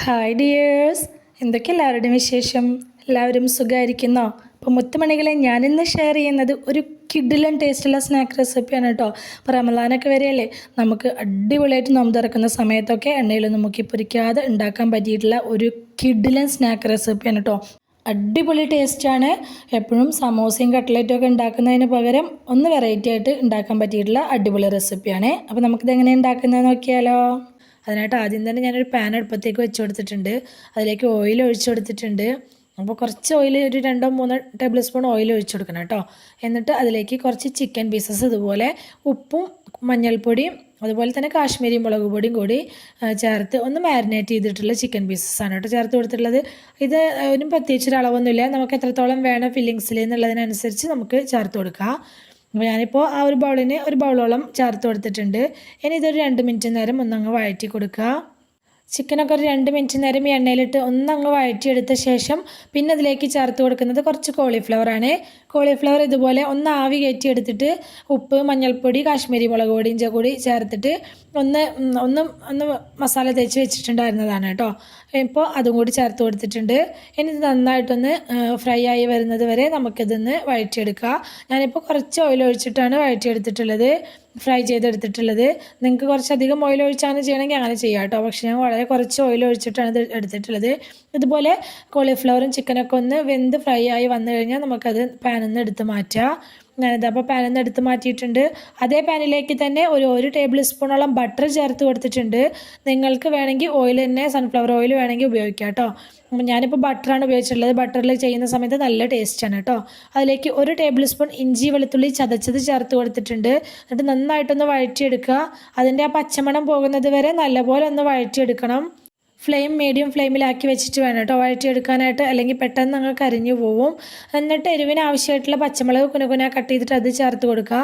Hi dears, എന്തൊക്കെ എല്ലാവരുടെയും വിശേഷം? എല്ലാവരും സുഖമായിരിക്കുന്നോ? അപ്പോൾ മുത്തുമണികളെ, ഞാനിന്ന് ഷെയർ ചെയ്യുന്നത് ഒരു കിഡിലൻ ടേസ്റ്റുള്ള സ്നാക്ക് റെസിപ്പിയാണ് കേട്ടോ. അപ്പോൾ റമദാനൊക്കെ വരെയല്ലേ, നമുക്ക് അടിപൊളിയായിട്ട് നോമ്പ് തുറക്കുന്ന സമയത്തൊക്കെ എണ്ണയിലൊന്നും മുക്കി പൊരിക്കാതെ ഉണ്ടാക്കാൻ പറ്റിയിട്ടുള്ള ഒരു കിഡിലൻ സ്നാക്ക് റെസിപ്പിയാണ് കേട്ടോ. അടിപൊളി ടേസ്റ്റാണ്. എപ്പോഴും സമോസയും കട്ട്ലറ്റും ഒക്കെ ഉണ്ടാക്കുന്നതിന് പകരം ഒന്ന് വെറൈറ്റി ആയിട്ട് ഉണ്ടാക്കാൻ പറ്റിയിട്ടുള്ള അടിപൊളി റെസിപ്പിയാണ്. അപ്പോൾ നമുക്കിത് എങ്ങനെ ഉണ്ടാക്കുന്നത് നോക്കിയാലോ. അതിനായിട്ട് ആദ്യം തന്നെ ഞാനൊരു പാൻ അടുപ്പത്തേക്ക് വെച്ച് കൊടുത്തിട്ടുണ്ട്. അതിലേക്ക് ഓയിൽ ഒഴിച്ചു കൊടുത്തിട്ടുണ്ട്. അപ്പോൾ കുറച്ച് ഓയിൽ, ഒരു 2-3 ടേബിൾ സ്പൂൺ ഓയിൽ ഒഴിച്ചു കൊടുക്കണം കേട്ടോ. എന്നിട്ട് അതിലേക്ക് കുറച്ച് ചിക്കൻ പീസസ് ഇതുപോലെ ഉപ്പും മഞ്ഞൾപ്പൊടിയും അതുപോലെ തന്നെ കാശ്മീരി മുളക് പൊടിയും കൂടി ചേർത്ത് ഒന്ന് മാരിനേറ്റ് ചെയ്തിട്ടുള്ള ചിക്കൻ പീസസ് ആണ് കേട്ടോ ചേർത്ത് കൊടുത്തിട്ടുള്ളത്. ഇത് ഒരു പ്രത്യേകിച്ചൊരു അളവൊന്നുമില്ല, നമുക്ക് എത്രത്തോളം വേണം ഫില്ലിങ്സിൽ എന്നുള്ളതിനനുസരിച്ച് നമുക്ക് ചേർത്ത് കൊടുക്കാം. അപ്പോൾ ഞാനിപ്പോൾ ആ ഒരു ബൗളിന് ഒരു ബൗളോളം ചേർത്ത് കൊടുത്തിട്ടുണ്ട്. ഇനി ഇതൊരു 2 മിനിറ്റ് നേരം ഒന്നങ്ങ് വഴറ്റി കൊടുക്കുക. ചിക്കനൊക്കെ ഒരു 2 മിനിറ്റ് നേരം ഈ എണ്ണയിലിട്ട് ഒന്നങ്ങ് വഴറ്റിയെടുത്ത ശേഷം പിന്നെ അതിലേക്ക് ചേർത്ത് കൊടുക്കുന്നത് കുറച്ച് കോളിഫ്ലവറാണ്. കോളിഫ്ലവർ ഇതുപോലെ ഒന്ന് ആവി കയറ്റി എടുത്തിട്ട് ഉപ്പ്, മഞ്ഞൾപ്പൊടി, കാശ്മീരി മുളക് പൊടിയും കൂടി ചേർത്തിട്ട് ഒന്ന് മസാല തേച്ച് വെച്ചിട്ടുണ്ടായിരുന്നതാണ് കേട്ടോ. ഇപ്പോൾ അതും കൂടി ചേർത്ത് കൊടുത്തിട്ടുണ്ട്. ഇനി ഇത് നന്നായിട്ടൊന്ന് ഫ്രൈ ആയി വരുന്നത് വരെ നമുക്കിതൊന്ന് വഴറ്റിയെടുക്കുക. ഞാനിപ്പോൾ കുറച്ച് ഓയിൽ ഒഴിച്ചിട്ടാണ് വഴറ്റിയെടുത്തിട്ടുള്ളത്, ഫ്രൈ ചെയ്തെടുത്തിട്ടുള്ളത്. നിങ്ങൾക്ക് കുറച്ചധികം ഓയിൽ ഒഴിച്ചാണ് ചെയ്യണമെങ്കിൽ അങ്ങനെ ചെയ്യാം കേട്ടോ. പക്ഷേ ഞാൻ വളരെ കുറച്ച് ഓയിൽ ഒഴിച്ചിട്ടാണ് ഇത് എടുത്തിട്ടുള്ളത്. ഇതുപോലെ കോളിഫ്ലവറും ചിക്കനൊക്കെ ഒന്ന് വെന്ത് ഫ്രൈ ആയി വന്നു കഴിഞ്ഞാൽ നമുക്കത് പാനിൽ നിന്ന് എടുത്ത് മാറ്റാം. ഞാനിതപ്പോൾ പാനിൽ നിന്ന് എടുത്ത് മാറ്റിയിട്ടുണ്ട്. അതേ പാനിലേക്ക് തന്നെ ഒരു ടേബിൾ സ്പൂണോളം ബട്ടർ ചേർത്ത് കൊടുത്തിട്ടുണ്ട്. നിങ്ങൾക്ക് വേണമെങ്കിൽ ഓയിൽ തന്നെ, സൺഫ്ലവർ ഓയിൽ വേണമെങ്കിൽ ഉപയോഗിക്കാം കേട്ടോ. ഞാനിപ്പോൾ ബട്ടറാണ് ഉപയോഗിച്ചിട്ടുള്ളത്. ബട്ടറിൽ ചെയ്യുന്ന സമയത്ത് നല്ല ടേസ്റ്റാണ് കേട്ടോ. അതിലേക്ക് 1 ടേബിൾ സ്പൂൺ ഇഞ്ചി വെളുത്തുള്ളി ചതച്ചത് ചേർത്ത് കൊടുത്തിട്ടുണ്ട്. എന്നിട്ട് നന്നായിട്ടൊന്ന് വഴറ്റിയെടുക്കുക. അതിൻ്റെ ആ പച്ചമണം പോകുന്നത് വരെ നല്ലപോലെ ഒന്ന് വഴറ്റിയെടുക്കണം. ഫ്ലെയിം മീഡിയം ഫ്ലെയിമിലാക്കി വെച്ചിട്ട് വേണം കേട്ടോ വഴറ്റിയെടുക്കാനായിട്ട്, അല്ലെങ്കിൽ പെട്ടെന്ന് നിങ്ങൾ കരിഞ്ഞു പോവും. എന്നിട്ട് എരിവിന് ആവശ്യമായിട്ടുള്ള പച്ചമുളക് കുനുകുന കട്ട് ചെയ്തിട്ട് അത് ചേർത്ത് കൊടുക്കുക.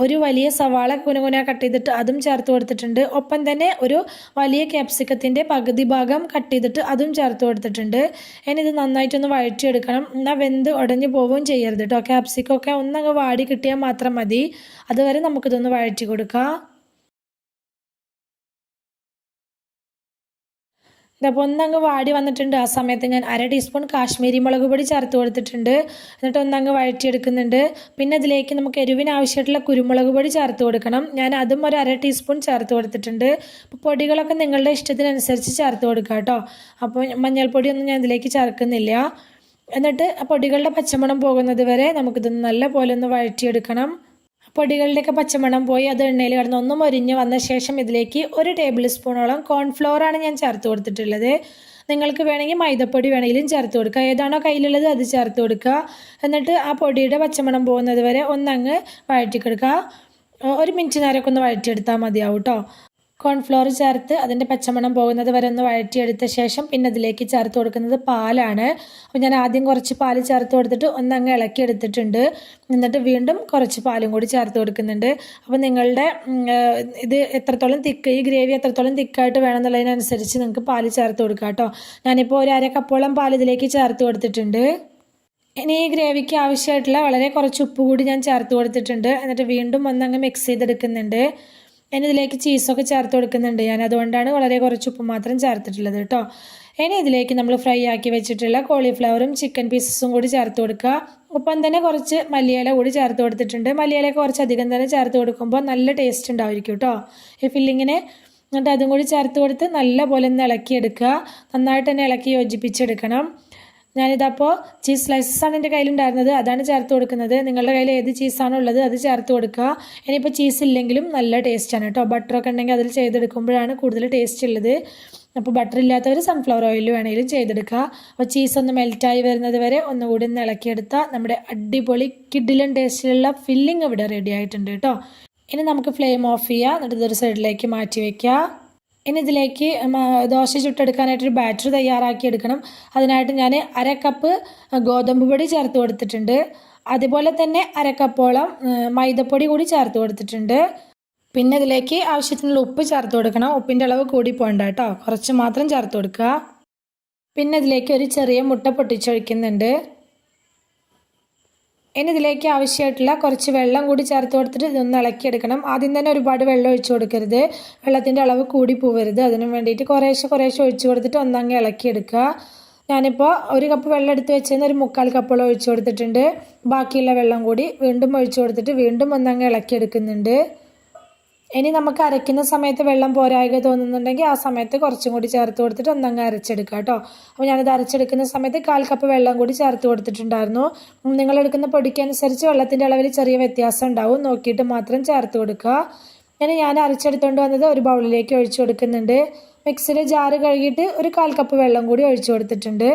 ഒരു വലിയ സവാള കുനുകുന കട്ട് ചെയ്തിട്ട് അതും ചേർത്ത് കൊടുത്തിട്ടുണ്ട്. ഒപ്പം തന്നെ ഒരു വലിയ ക്യാപ്സിക്കത്തിൻ്റെ പകുതി ഭാഗം കട്ട് ചെയ്തിട്ട് അതും ചേർത്ത് കൊടുത്തിട്ടുണ്ട്. ഇനി ഇത് നന്നായിട്ടൊന്ന് വഴറ്റിയെടുക്കണം. എന്നാൽ വെന്ത് ഉടഞ്ഞു പോവുകയും ചെയ്യരുത് കേട്ടോ. ക്യാപ്സിക്കൊക്കെ ഒന്നങ്ങ് വാടി കിട്ടിയാൽ മാത്രം മതി. അതുവരെ നമുക്കിതൊന്ന് വഴറ്റി കൊടുക്കാം. ഇതപ്പോൾ ഒന്നങ്ങ് വാടി വന്നിട്ടുണ്ട്. ആ സമയത്ത് ഞാൻ 1/2 ടീസ്പൂൺ കാശ്മീരി മുളക് പൊടി ചേർത്ത് കൊടുത്തിട്ടുണ്ട്. എന്നിട്ട് ഒന്നങ്ങ് വഴറ്റിയെടുക്കുന്നുണ്ട്. പിന്നെ അതിലേക്ക് നമുക്ക് എരിവിന് ആവശ്യമായിട്ടുള്ള കുരുമുളക് പൊടി ചേർത്ത് കൊടുക്കണം. ഞാൻ അതും ഒരു 1/2 ടീസ്പൂൺ ചേർത്ത് കൊടുത്തിട്ടുണ്ട്. അപ്പോൾ പൊടികളൊക്കെ നിങ്ങളുടെ ഇഷ്ടത്തിനനുസരിച്ച് ചേർത്ത് കൊടുക്കുക കേട്ടോ. അപ്പോൾ മഞ്ഞൾപ്പൊടിയൊന്നും ഞാൻ ഇതിലേക്ക് ചേർക്കുന്നില്ല. എന്നിട്ട് പൊടികളുടെ പച്ചമണം പോകുന്നത് വരെ നമുക്കിതൊന്ന് നല്ല പോലെ ഒന്ന് വഴറ്റിയെടുക്കണം. പൊടികളുടെയൊക്കെ പച്ചമണം പോയി അത് എണ്ണയിൽ കിടന്ന് ഒന്ന് മൊരിഞ്ഞ് വന്ന ശേഷം ഇതിലേക്ക് 1 ടേബിൾ സ്പൂണോളം കോൺഫ്ലോറാണ് ഞാൻ ചേർത്ത് കൊടുത്തിട്ടുള്ളത്. നിങ്ങൾക്ക് വേണമെങ്കിൽ മൈദപ്പൊടി വേണമെങ്കിലും ചേർത്ത് കൊടുക്കുക. ഏതാണോ കയ്യിലുള്ളത് അത് ചേർത്ത് കൊടുക്കുക. എന്നിട്ട് ആ പൊടിയുടെ പച്ചമണം പോകുന്നത് വരെ ഒന്നങ്ങ് വഴറ്റിക്കെടുക്കുക. 1 മിനിറ്റ് നേരമൊക്കെ ഒന്ന് വഴറ്റിയെടുത്താൽ മതിയാവും കേട്ടോ. കോൺഫ്ലോർ ചേർത്ത് അതിൻ്റെ പച്ചമണം പോകുന്നത് വരെ ഒന്ന് വഴറ്റിയെടുത്ത ശേഷം പിന്നെ അതിലേക്ക് ചേർത്ത് കൊടുക്കുന്നത് പാലാണ്. അപ്പോൾ ഞാൻ ആദ്യം കുറച്ച് പാല് ചേർത്ത് കൊടുത്തിട്ട് ഒന്നങ്ങ് ഇളക്കിയെടുത്തിട്ടുണ്ട്. എന്നിട്ട് വീണ്ടും കുറച്ച് പാലും കൂടി ചേർത്ത് കൊടുക്കുന്നുണ്ട്. അപ്പോൾ നിങ്ങളുടെ ഇത് എത്രത്തോളം ഈ ഗ്രേവി എത്രത്തോളം തിക്കായിട്ട് വേണമെന്നുള്ളതിനനുസരിച്ച് നിങ്ങൾക്ക് പാല് ചേർത്ത് കൊടുക്കാം കേട്ടോ. ഞാനിപ്പോൾ ഒരു 1/2 കപ്പോളം പാൽ ഇതിലേക്ക് ചേർത്ത് കൊടുത്തിട്ടുണ്ട്. ഇനി ഈ ഗ്രേവിക്ക് ആവശ്യമായിട്ടുള്ള വളരെ കുറച്ച് ഉപ്പ് കൂടി ഞാൻ ചേർത്ത് കൊടുത്തിട്ടുണ്ട്. എന്നിട്ട് വീണ്ടും ഒന്നങ്ങ് മിക്സ് ചെയ്തെടുക്കുന്നുണ്ട്. ഇനി ഇതിലേക്ക് ചീസൊക്കെ ചേർത്ത് കൊടുക്കുന്നുണ്ട്. ഞാൻ അതുകൊണ്ടാണ് വളരെ കുറച്ച് ഉപ്പ് മാത്രം ചേർത്തിട്ടുള്ളത് കേട്ടോ. ഇനി ഇതിലേക്ക് നമ്മൾ ഫ്രൈ ആക്കി വെച്ചിട്ടുള്ള കോളിഫ്ലവറും ചിക്കൻ പീസസും കൂടി ചേർത്ത് കൊടുക്കുക. ഒപ്പം തന്നെ കുറച്ച് മല്ലിയില കൂടി ചേർത്ത് കൊടുത്തിട്ടുണ്ട്. മല്ലിയിലയൊക്കെ കുറച്ച് അധികം തന്നെ ചേർത്ത് കൊടുക്കുമ്പോൾ നല്ല ടേസ്റ്റ് ഉണ്ടായിരിക്കും കേട്ടോ ഈ ഫില്ലിങ്ങിന്. എന്നിട്ട് അതും കൂടി ചേർത്ത് കൊടുത്ത് നല്ല പോലെ ഒന്ന് ഇളക്കിയെടുക്കുക. നന്നായിട്ട് തന്നെ ഇളക്കി യോജിപ്പിച്ചെടുക്കണം. ഞാനിതപ്പോൾ ചീസ് സ്ലൈസസ് ആണ് എൻ്റെ കയ്യിലുണ്ടായിരുന്നത്, അതാണ് ചേർത്ത് കൊടുക്കുന്നത്. നിങ്ങളുടെ കയ്യിൽ ഏത് ചീസാണോ ഉള്ളത് അത് ചേർത്ത് കൊടുക്കുക. ഇനിയിപ്പോൾ ചീസ് ഇല്ലെങ്കിലും നല്ല ടേസ്റ്റാണ് കേട്ടോ. ബട്ടറൊക്കെ ഉണ്ടെങ്കിൽ അതിൽ ചെയ്തെടുക്കുമ്പോഴാണ് കൂടുതൽ ടേസ്റ്റ് ഉള്ളത്. അപ്പോൾ ബട്ടർ ഇല്ലാത്തവർ സൺഫ്ലവർ ഓയിൽ വേണമെങ്കിലും ചെയ്തെടുക്കുക. അപ്പോൾ ചീസ് ഒന്ന് മെൽറ്റായി വരുന്നത് വരെ ഒന്നുകൂടി ഒന്ന് ഇളക്കിയെടുത്താൽ നമ്മുടെ അടിപൊളി കിഡിലൻ ടേസ്റ്റിലുള്ള ഫില്ലിങ് ഇവിടെ റെഡി ആയിട്ടുണ്ട് കേട്ടോ. ഇനി നമുക്ക് ഫ്ലെയിം ഓഫ് ചെയ്യുക. എന്നിട്ട് ഇതൊരു സൈഡിലേക്ക് മാറ്റി വയ്ക്കുക. ഇനി ഇതിലേക്ക് ദോശ ചുട്ടെടുക്കാനായിട്ടൊരു ബാറ്റർ തയ്യാറാക്കി എടുക്കണം. അതിനായിട്ട് ഞാൻ 1/2 കപ്പ് ഗോതമ്പ് പൊടി ചേർത്ത് കൊടുത്തിട്ടുണ്ട്. അതുപോലെ തന്നെ 1/2 കപ്പോളം മൈദപ്പൊടി കൂടി ചേർത്ത് കൊടുത്തിട്ടുണ്ട്. പിന്നെ ഇതിലേക്ക് ആവശ്യത്തിനുള്ള ഉപ്പ് ചേർത്ത് കൊടുക്കണം. ഉപ്പിൻ്റെ അളവ് കൂടി പോകണ്ട കേട്ടോ, കുറച്ച് മാത്രം ചേർത്ത് കൊടുക്കുക. പിന്നെ ഇതിലേക്ക് ഒരു ചെറിയ മുട്ട പൊട്ടിച്ചൊഴിക്കുന്നുണ്ട്. ഇനി ഇതിലേക്ക് ആവശ്യമായിട്ടുള്ള കുറച്ച് വെള്ളം കൂടി ചേർത്ത് കൊടുത്തിട്ട് ഇതൊന്ന് ഇളക്കിയെടുക്കണം. ആദ്യം തന്നെ ഒരുപാട് വെള്ളം ഒഴിച്ചു കൊടുക്കരുത്, വെള്ളത്തിൻ്റെ അളവ് കൂടി പോവരുത്. അതിന് വേണ്ടിയിട്ട് കുറേശ്ശെ ഒഴിച്ചു കൊടുത്തിട്ട് ഒന്നങ്ങ് ഇളക്കിയെടുക്കുക. ഞാനിപ്പോൾ 1 കപ്പ് വെള്ളം എടുത്ത് വെച്ചതിന് 1/4 കപ്പോളം ഒഴിച്ചു കൊടുത്തിട്ടുണ്ട്. ബാക്കിയുള്ള വെള്ളം കൂടി വീണ്ടും ഒഴിച്ചു കൊടുത്തിട്ട് വീണ്ടും ഒന്നങ്ങ് ഇളക്കിയെടുക്കുന്നുണ്ട്. ഇനി നമുക്ക് അരയ്ക്കുന്ന സമയത്ത് വെള്ളം പോരായ്ക തോന്നുന്നുണ്ടെങ്കിൽ ആ സമയത്ത് കുറച്ചും കൂടി ചേർത്ത് കൊടുത്തിട്ട് ഒന്നങ്ങ് അരച്ചെടുക്കുക കേട്ടോ. അപ്പോൾ ഞാനിത് അരച്ചെടുക്കുന്ന സമയത്ത് 1/4 കപ്പ് വെള്ളം കൂടി ചേർത്ത് കൊടുത്തിട്ടുണ്ടായിരുന്നു. നിങ്ങളെടുക്കുന്ന പൊടിക്കനുസരിച്ച് വെള്ളത്തിൻ്റെ അളവിൽ ചെറിയ വ്യത്യാസം ഉണ്ടാവും, നോക്കിയിട്ട് മാത്രം ചേർത്ത് കൊടുക്കുക. ഇനി ഞാൻ അരച്ചെടുത്തുകൊണ്ട് വന്നത് ഒരു ബൗളിലേക്ക് ഒഴിച്ചു കൊടുക്കുന്നുണ്ട്. മിക്സിയുടെ ജാറ് കഴുകിയിട്ട് 1/4 കപ്പ് വെള്ളം കൂടി ഒഴിച്ചു കൊടുത്തിട്ടുണ്ട്.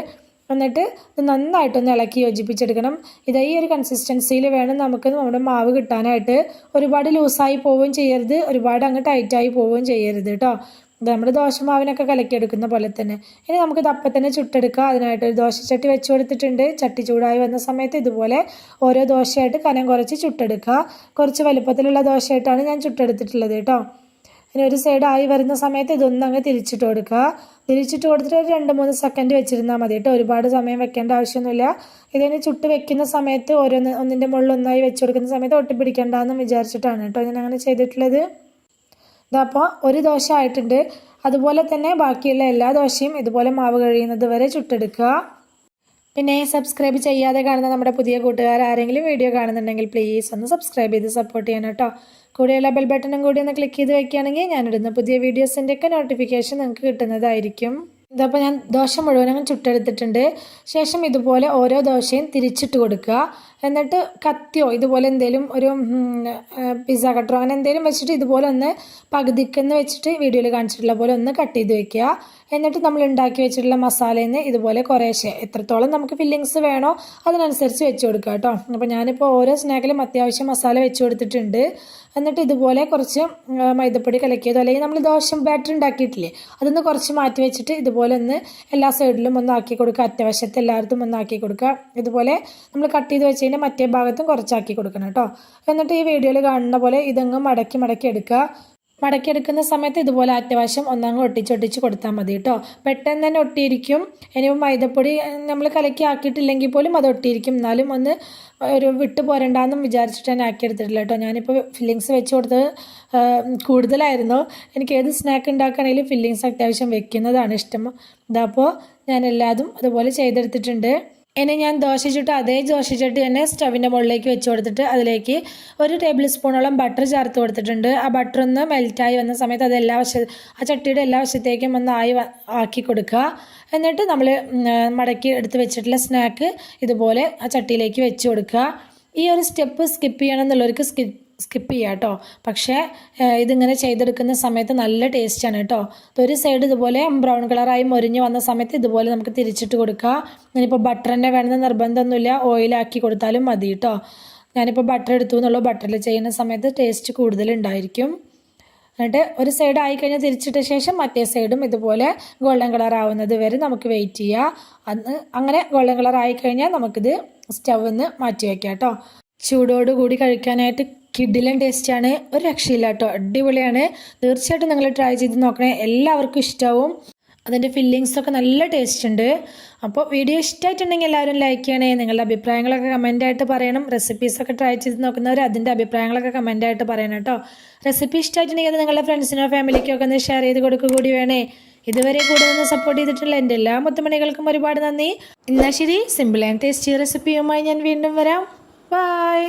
എന്നിട്ട് ഇത് നന്നായിട്ടൊന്ന് ഇളക്കി യോജിപ്പിച്ചെടുക്കണം. ഇത് ഈ ഒരു കൺസിസ്റ്റൻസിയിൽ വേണം നമുക്ക് നമ്മുടെ മാവ് കിട്ടാനായിട്ട്. ഒരുപാട് ലൂസായി പോവുകയും ചെയ്യരുത്, ഒരുപാട് അങ്ങ് ടൈറ്റായി പോവുകയും ചെയ്യരുത് കേട്ടോ. ഇത് നമ്മുടെ ദോശമാവിനൊക്കെ കലക്കിയെടുക്കുന്ന പോലെ തന്നെ. ഇനി നമുക്കിത് അപ്പം തന്നെ ചുട്ടെടുക്കുക. അതിനായിട്ട് ഒരു ദോശച്ചട്ടി വെച്ച് കൊടുത്തിട്ടുണ്ട്. ചട്ടി ചൂടായി വന്ന സമയത്ത് ഇതുപോലെ ഓരോ ദോശയായിട്ട് കനം കുറച്ച് ചുട്ടെടുക്കുക. കുറച്ച് വലുപ്പത്തിലുള്ള ദോശയായിട്ടാണ് ഞാൻ ചുട്ടെടുത്തിട്ടുള്ളത് കേട്ടോ. ഇനി ഒരു സൈഡ് ആയി വരുന്ന സമയത്ത് ഇതൊന്നങ്ങ് തിരിച്ചിട്ട് കൊടുക്കുക. തിരിച്ചിട്ട് കൊടുത്തിട്ട് ഒരു 2-3 സെക്കൻഡ് വെച്ചിരുന്നാൽ മതി കേട്ടോ, ഒരുപാട് സമയം വെക്കേണ്ട ആവശ്യമൊന്നുമില്ല. ഇതിന് ചുട്ട് വെക്കുന്ന സമയത്ത് ഒന്നിൻ്റെ മുകളിൽ ഒന്നായി വെച്ച് കൊടുക്കുന്ന സമയത്ത് ഒട്ടിപ്പിടിക്കേണ്ടെന്ന് വിചാരിച്ചിട്ടാണ് കേട്ടോ ഞാൻ അങ്ങനെ ചെയ്തിട്ടുള്ളത്. ഇതപ്പോൾ ഒരു ദോശ ആയിട്ടുണ്ട്. അതുപോലെ തന്നെ ബാക്കിയുള്ള എല്ലാ ദോശയും ഇതുപോലെ മാവ് കഴിയുന്നത് വരെ ചുട്ടെടുക്കുക. പിന്നെ സബ്സ്ക്രൈബ് ചെയ്യാതെ കാണുന്ന നമ്മുടെ പുതിയ കൂട്ടുകാർ ആരെങ്കിലും വീഡിയോ കാണുന്നുണ്ടെങ്കിൽ പ്ലീസ് ഒന്ന് സബ്സ്ക്രൈബ് ചെയ്ത് സപ്പോർട്ട് ചെയ്യണം കേട്ടോ. കൂടെയുള്ള ബെൽ ബട്ടണും കൂടി ഒന്ന് ക്ലിക്ക് ചെയ്ത് വയ്ക്കുകയാണെങ്കിൽ ഞാനിടുന്ന പുതിയ വീഡിയോസിൻ്റെയൊക്കെ നോട്ടിഫിക്കേഷൻ നിങ്ങൾക്ക് കിട്ടുന്നതായിരിക്കും. ഇതപ്പോൾ ഞാൻ ദോശ മുഴുവനും ചുട്ടെടുത്തിട്ടുണ്ട്. ശേഷം ഇതുപോലെ ഓരോ ദോശയും തിരിച്ചിട്ട് കൊടുക്കുക. എന്നിട്ട് കത്തിയോ ഇതുപോലെ എന്തെങ്കിലും ഒരു പിസ്സ കട്ടറോ അങ്ങനെ എന്തെങ്കിലും വെച്ചിട്ട് ഇതുപോലെ ഒന്ന് പകുതിക്കെന്ന് വെച്ചിട്ട് വീഡിയോയിൽ കാണിച്ചിട്ടുള്ള പോലെ ഒന്ന് കട്ട് ചെയ്ത് വെക്കുക. എന്നിട്ട് നമ്മൾ ഉണ്ടാക്കി വെച്ചിട്ടുള്ള മസാലയിൽ നിന്ന് ഇതുപോലെ കുറേശ്ശെ എത്രത്തോളം നമുക്ക് ഫില്ലിങ്സ് വേണോ അതിനനുസരിച്ച് വെച്ച് കൊടുക്കുക കേട്ടോ. അപ്പോൾ ഞാനിപ്പോൾ ഓരോ സ്നാക്കിലും അത്യാവശ്യം മസാല വെച്ച് കൊടുത്തിട്ടുണ്ട്. എന്നിട്ട് ഇതുപോലെ കുറച്ച് മൈദപ്പൊടി കലക്കിയതോ അല്ലെങ്കിൽ നമ്മൾ ദോശ ബാറ്റർ ഉണ്ടാക്കിയിട്ടില്ലേ അതൊന്ന് കുറച്ച് മാറ്റി വെച്ചിട്ട് ഇതുപോലെ ഒന്ന് എല്ലാ സൈഡിലും ഒന്ന് ആക്കി കൊടുക്കുക. അത്യാവശ്യത്തെ എല്ലായിടത്തും ഒന്ന് ആക്കി കൊടുക്കുക. ഇതുപോലെ നമ്മൾ കട്ട് ചെയ്ത് വെച്ചതിൻ്റെ മറ്റേ ഭാഗത്തും കുറച്ചാക്കി കൊടുക്കണം കേട്ടോ. എന്നിട്ട് ഈ വീഡിയോയിൽ കാണുന്ന പോലെ ഇതങ്ങ് മടക്കി എടുക്കുക. മടക്കിയെടുക്കുന്ന സമയത്ത് ഇതുപോലെ അറ്റവശം ഒന്നങ്ങ് ഒട്ടിച്ചൊട്ടിച്ച് കൊടുത്താൽ മതി കേട്ടോ. പെട്ടെന്ന് തന്നെ ഒട്ടിയിരിക്കും. ഇനിയിപ്പോൾ മൈദപ്പൊടി നമ്മൾ കലക്കി ആക്കിയിട്ടില്ലെങ്കിൽ പോലും അത് ഒട്ടിയിരിക്കും. എന്നാലും ഒന്ന് ഒരു വിട്ട് പോരണ്ടെന്നും വിചാരിച്ചിട്ട് ഞാൻ ആക്കിയെടുത്തിട്ടില്ല കേട്ടോ. ഞാനിപ്പോൾ ഫില്ലിങ്സ് വെച്ച് കൊടുത്തത് കൂടുതലായിരുന്നു. എനിക്ക് ഏത് സ്നാക്ക് ഉണ്ടാക്കുകയാണെങ്കിലും ഫില്ലിങ്സ് അത്യാവശ്യം വെക്കുന്നതാണ് ഇഷ്ടം. ഇതപ്പോൾ ഞാൻ എല്ലാതും അതുപോലെ ചെയ്തെടുത്തിട്ടുണ്ട്. ഇനി ഞാൻ ദോശ ചുട്ട് അതേ ദോശച്ചട്ടി തന്നെ സ്റ്റവിൻ്റെ മുകളിലേക്ക് വെച്ച് കൊടുത്തിട്ട് അതിലേക്ക് 1 ടേബിൾ സ്പൂണോളം ബട്ടർ ചേർത്ത് കൊടുത്തിട്ടുണ്ട്. ആ ബട്ടർ ഒന്ന് മെൽറ്റായി വന്ന സമയത്ത് അത് ആ ചട്ടിയുടെ എല്ലാ വശത്തേക്കും ഒന്ന് ആക്കി കൊടുക്കുക. എന്നിട്ട് നമ്മൾ മടക്കി എടുത്ത് വെച്ചിട്ടുള്ള സ്നാക്ക് ഇതുപോലെ ആ ചട്ടിയിലേക്ക് വെച്ച് കൊടുക്കുക. ഈ ഒരു സ്റ്റെപ്പ് സ്കിപ്പ് ചെയ്യണം എന്നുള്ളവർക്ക് സ്കിപ്പ് ചെയ്യാം കേട്ടോ. പക്ഷേ ഇതിങ്ങനെ ചെയ്തെടുക്കുന്ന സമയത്ത് നല്ല ടേസ്റ്റാണ് കേട്ടോ. ഒരു സൈഡ് ഇതുപോലെ ബ്രൗൺ കളറായി മൊരിഞ്ഞ് വന്ന സമയത്ത് ഇതുപോലെ നമുക്ക് തിരിച്ചിട്ട് കൊടുക്കുക. ഞാനിപ്പോൾ ബട്ടർ തന്നെ വേണമെന്ന് നിർബന്ധമൊന്നുമില്ല, ഓയിലാക്കി കൊടുത്താലും മതി കേട്ടോ. ഞാനിപ്പോൾ ബട്ടർ എടുത്തു എന്നുള്ളൂ. ബട്ടറിൽ ചെയ്യുന്ന സമയത്ത് ടേസ്റ്റ് കൂടുതലുണ്ടായിരിക്കും. എന്നിട്ട് ഒരു സൈഡ് ആയിക്കഴിഞ്ഞാൽ തിരിച്ചിട്ട ശേഷം മറ്റേ സൈഡും ഇതുപോലെ ഗോൾഡൻ കളർ ആവുന്നത് വരെ നമുക്ക് വെയിറ്റ് ചെയ്യുക. അങ്ങനെ ഗോൾഡൻ കളർ ആയിക്കഴിഞ്ഞാൽ നമുക്കിത് സ്റ്റൗവിൽ നിന്ന് മാറ്റി വയ്ക്കാം കേട്ടോ. ചൂടോടുകൂടി കഴിക്കാനായിട്ട് കിഡിലൻ ടേസ്റ്റാണ്, ഒരു രക്ഷയില്ല കേട്ടോ, അടിപൊളിയാണ്. തീർച്ചയായിട്ടും നിങ്ങൾ ട്രൈ ചെയ്ത് നോക്കണേ, എല്ലാവർക്കും ഇഷ്ടമാവും. അതിൻ്റെ ഫില്ലിങ്സൊക്കെ നല്ല ടേസ്റ്റ് ഉണ്ട്. അപ്പോൾ വീഡിയോ ഇഷ്ടമായിട്ടുണ്ടെങ്കിൽ എല്ലാവരും ലൈക്ക് ചെയ്യണേ. നിങ്ങളുടെ അഭിപ്രായങ്ങളൊക്കെ കമൻറ്റായിട്ട് പറയണം. റെസിപ്പീസൊക്കെ ട്രൈ ചെയ്ത് നോക്കുന്നവർ അതിൻ്റെ അഭിപ്രായങ്ങളൊക്കെ കമൻറ്റായിട്ട് പറയണം കേട്ടോ. റെസിപ്പി ഇഷ്ടമായിട്ടുണ്ടെങ്കിൽ അത് നിങ്ങളുടെ ഫ്രണ്ട്സിനോ ഫാമിലിക്കോ ഒക്കെ ഒന്ന് ഷെയർ ചെയ്ത് കൊടുക്കുക കൂടി വേണേ. ഇതുവരെ കൂടെ നിന്ന് സപ്പോർട്ട് ചെയ്തിട്ടുള്ള എൻ്റെ എല്ലാ മുത്തുമണികൾക്കും ഒരുപാട് നന്ദി. എന്നാൽ ശരി, സിമ്പിൾ ആൻഡ് ടേസ്റ്റി റെസിപ്പിയുമായി ഞാൻ വീണ്ടും വരാം. ബൈ.